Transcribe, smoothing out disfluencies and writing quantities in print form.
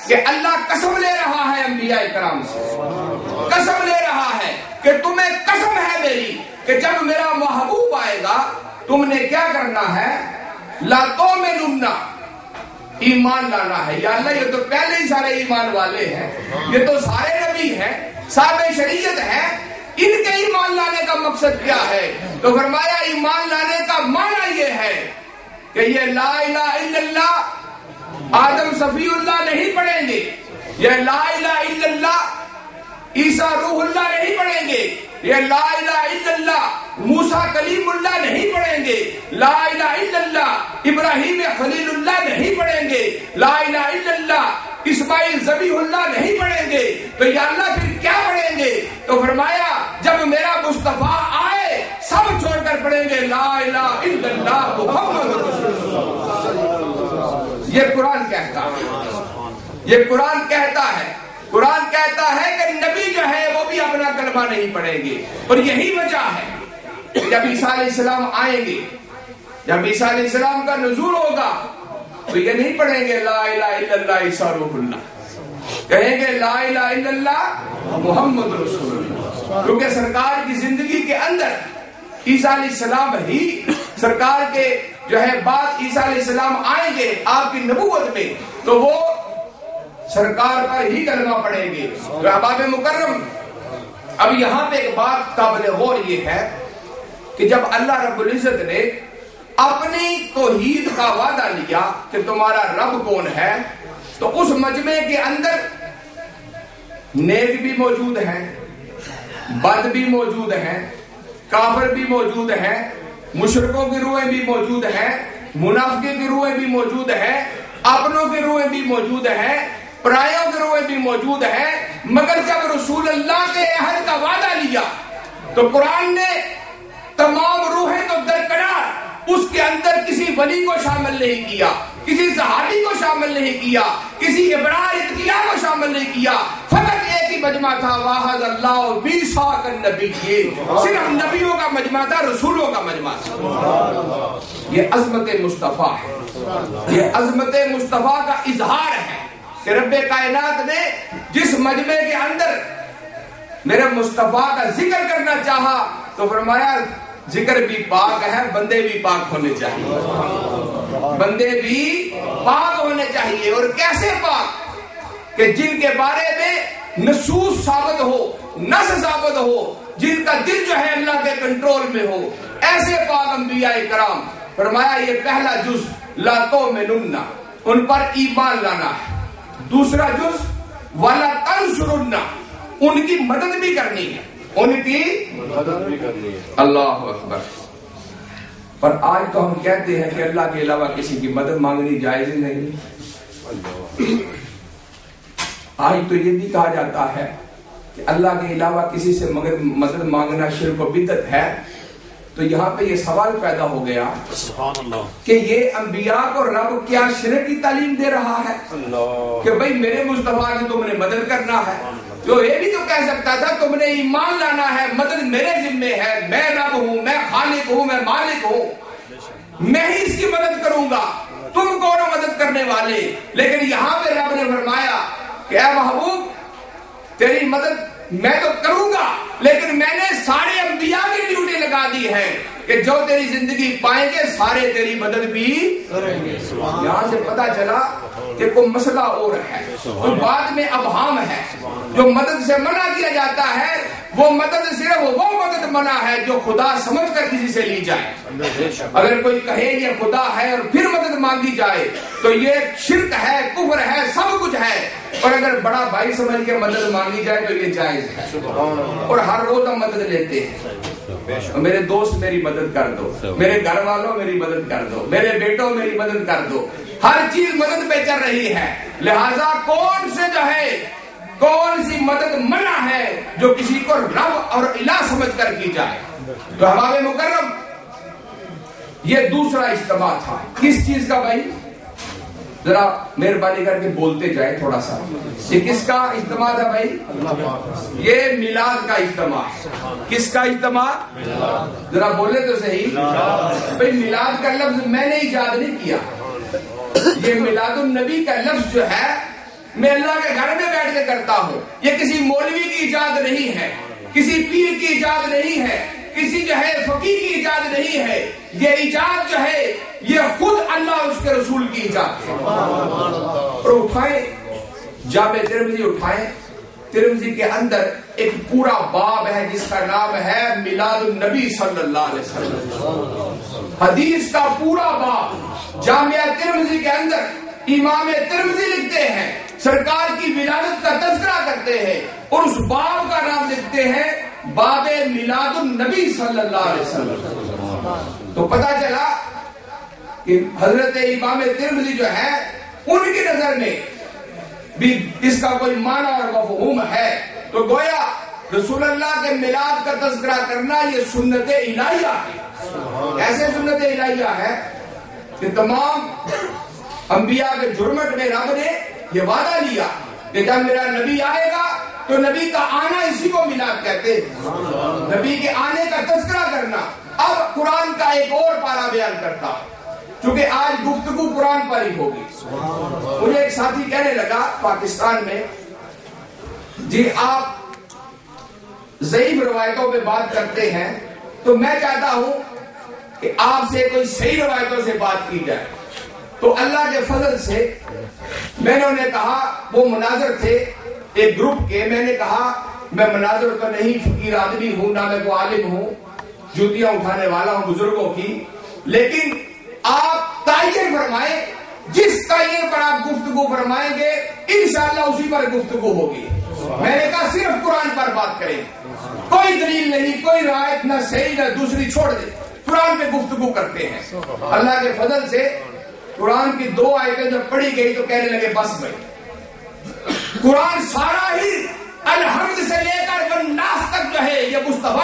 کہ اللہ قسم لے رہا ہے انبیاء کرام سے، قسم لے رہا ہے کہ تمہیں قسم ہے میری کہ جب میرا محبوب آئے گا تم نے کیا کرنا ہے، لا تؤمنن، ایمان لانا ہے۔ یا اللہ یہ تو پہلے ہی سارے ایمان والے ہیں، یہ تو سارے نبی ہیں، صاحب شریعت ہیں، ان کے ایمان لانے کا مقصد کیا ہے؟ تو فرمایا ایمان لانے کا معنی یہ ہے کہ یہ لا الہ الا اللہ آدم صفی اللہ نہیں پڑھیں گے، یہ لا الہ الا اللہ عیسیٰ روح اللہ نہیں پڑھیں گے، یہ لا الہ الا اللہ موسیٰ کلیم اللہ نہیں پڑھیں گے، لا الہ الا اللہ ابراہیم خلیل اللہ نہیں پڑھیں گے، لا الہ الا اللہ اسماعیل ذبیح اللہ نہیں پڑھیں گے۔ تو یا اللہ پھر کیا پڑھیں گے؟ تو فرمایا جب میرا مصطفیٰ آئے سب چھوڑ کر پڑھیں گے لا الہ الا اللہ محمد رسول اللہ۔ یہ قرآن کہتا ہے، یہ قرآن کہتا ہے، قرآن کہتا ہے کہ نبی جو ہے وہ بھی اپنا کلمہ نہیں پڑھیں گے۔ اور یہی وجہ ہے کہ جب عیسیٰ علیہ السلام آئیں گے، جب عیسیٰ علیہ السلام کا نزول ہوگا تو یہ نہیں پڑھیں گے لا الہ الا اللہ عیسیٰ روح اللہ، کہیں گے لا الہ الا اللہ محمد رسول اللہ، کیونکہ سرکار کی زندگی کے اندر عیسیٰ علیہ السلام ہی سرکار کے جو ہے بعد عیسیٰ علیہ السلام آئیں گے آپ کی نبوت میں تو وہ سرکار پر ہی کلمہ پڑھیں گے۔ تو احباب مکرم اب یہاں پہ ایک بات قابل غور یہ ہے کہ جب اللہ رب العزت نے اپنی توحید کا وعدہ لیا کہ تمہارا رب کون ہے، تو اس مجمع کے اندر نیک بھی موجود ہیں، بد بھی موجود ہیں، کافر بھی موجود ہیں، مشرکوں کی روحیں بھی موجود ہیں، منافقوں کی روحیں بھی موجود ہیں، اپنوں کی روحیں بھی موجود ہیں، پرایوں کی روحیں بھی موجود ہیں۔ مگر جب رسول اللہ کے عہد کا وعدہ لیا تو قرآن نے تمام روحیں تو درکنار، اس کے اندر کسی ولی کو شامل نہیں کیا، کسی صحابی کو شامل نہیں کیا، کسی ابرار اتقیاء کو شامل نہیں کیا، فقط ایک ہی مجمع تھا، واحد اللہ میثاق النبیین، صرف نبیوں کا مجمع تھا، رسولوں کا مجمع تھا۔ یہ عظمت مصطفیٰ ہے، یہ عظمت مصطفیٰ کا اظہار ہے کہ رب کائنات نے جس مجمع کے اندر میرے مصطفیٰ کا ذکر کرنا چاہا تو فرمایا ذکر بھی پاک ہے، بندے بھی پاک ہونے چاہیے، بندے بھی پاک ہونے چاہیے۔ اور کیسے پاک؟ کہ جن کے بارے میں نصوص ثابت ہو، نص ثابت ہو، جن کا دل جو ہے اللہ کے کنٹرول میں ہو، ایسے پاک انبیاء کرام۔ فرمایا یہ پہلا جز لا تؤمنن، ان پر ایمان لانا ہے۔ دوسرا جز ولا تنصرن، ان کی مدد بھی کرنی ہے، ان کی مدد بھی کرنی ہے۔ اللہ اکبر۔ پر آج تو ہم کہتے ہیں کہ اللہ کے علاوہ کسی کی مدد مانگنی جائز ہی نہیں۔ آج تو یہ بھی کہا جاتا ہے کہ اللہ کے علاوہ کسی سے مدد مانگنا شرک و بدعت ہے۔ تو یہاں پہ یہ سوال پیدا ہو گیا کہ یہ انبیاء کو رب کیا شرک کی تعلیم دے رہا ہے کہ بھئی میرے مصطفیٰ کی تم نے مدد کرنا ہے؟ جو یہ بھی تو کہہ سکتا تھا تم نے ایمان لانا ہے، مدد میرے ذمے ہے، میں رب ہوں، میں خالق ہوں، میں مالک ہوں، میں ہی اس کی مدد کروں گا، تم کون ہو مدد کرنے والے؟ لیکن یہاں پہ رب نے فرمایا کہ اے محبوب تیری مدد میں تو کروں گا، لیکن میں نے سارے انبیاء کی ڈیوٹی لگا دی ہے کہ جو تیری زندگی پائیں گے سارے تیری مدد بھی کریں گے۔ یہاں سے پتا چلا کہ کوئی مسئلہ اور ہے، کوئی بات میں ابہام ہے۔ جو مدد سے منع کیا جاتا ہے وہ مدد صرف وہ مدد منع ہے جو خدا سمجھ کر کسی سے لی جائے۔ اگر کوئی کہے یہ خدا ہے اور پھر مدد مانگی جائے تو یہ شرک ہے، کفر ہے، سب کچھ ہے۔ اور اگر بڑا بھائی سمجھ کے مدد مانگی جائے تو یہ جائز ہے۔ اور ہر روز ہم مدد لیتے ہیں، میرے دوست میری مدد کر دو، میرے گھر والوں میری مدد کر دو، میرے بیٹوں میری مدد کر دو، ہر چیز مدد پہ چل رہی ہے۔ لہذا کون سے جو ہے کون سی مدد منع ہے جو کسی کو رب اور الہ سمجھ کر کی جائے؟ تو احباب مکرم یہ دوسرا اجتماع تھا، کس چیز کا بھائی؟ ذرا مہربانی کر کے بولتے جائے تھوڑا سا۔ یہ کس کا اجتماع تھا بھائی؟ یہ میلاد کا اجتماع۔ کس کا اجتماع؟ ذرا بولے تو صحیح بھائی۔ میلاد کا لفظ میں نے ایجاد نہیں کیا، یہ میلاد النبی کا لفظ جو ہے میں اللہ کے گھر میں بیٹھ کے کرتا ہوں. یہ کسی مولوی کی ایجاد نہیں ہے, کسی پیر کی ایجاد نہیں ہے, کسی جو ہے فقیہ کی ایجاد نہیں ہے. یہ ایجاد جو ہے یہ خود اللہ اور اس کے رسول کی ایجاد ہے. اور اٹھائیں جامع ترمذی اٹھائیں, ترمذی کے اندر ایک پورا باب ہے جس کا نام ہے میلاد النبی صلی اللہ علیہ وسلم. حدیث کا پورا باب جامعہ ترمذی کے اندر امام ترمذی لکھتے ہیں, سرکار کی ولادت کا تذکرہ کرتے ہیں اور اس باب کا نام لکھتے ہیں باب میلاد النبی صلی اللہ علیہ وسلم. تو پتہ چلا کہ حضرت امام ترمذی جو ہے ان کی نظر میں بھی اس کا کوئی معنی اور مفہوم ہے. تو گویا رسول اللہ کے میلاد کا تذکرہ کرنا یہ سنت الہیہ ہے. ایسے سنت الہیہ ہے کہ تمام انبیاء کے جرمٹ میں رب نے یہ وعدہ لیا کہ جب میرا نبی آئے گا تو نبی کا آنا اسی کو میلاد کہتے ہیں, نبی کے آنے کا تذکرہ کرنا. اب قرآن کا ایک اور پارہ بیان کرتا چونکہ آج گفتگو قرآن پر ہی ہوگی. مجھے ایک ساتھی کہنے لگا پاکستان میں, جی آپ ضعیف روایتوں پہ بات کرتے ہیں تو میں چاہتا ہوں کہ آپ سے کوئی صحیح روایتوں سے بات کی جائے. تو اللہ کے فضل سے میں نے انہیں کہا, وہ مناظر تھے ایک گروپ کے, میں نے کہا میں مناظر تو نہیں, فقیر آدمی ہوں, نہ میں کو عالم ہوں, جوتیاں اٹھانے والا ہوں بزرگوں کی, لیکن آپ تعین فرمائیں جس تعین پر آپ گفتگو فرمائیں گے انشاءاللہ اسی پر گفتگو ہوگی. میں نے کہا صرف قرآن پر بات کریں, کوئی دلیل نہیں, کوئی روایت نہ صحیح نہ دوسری, چھوڑ دیں, قرآن پہ گفتگو کرتے ہیں. اللہ کے فضل سے قرآن کی 2 آیتیں جب پڑھی گئی تو کہنے لگے بس بھائی, قرآن سارا ہی الحمد سے لے کر والناس تک جو ہے یہ مصطفیٰ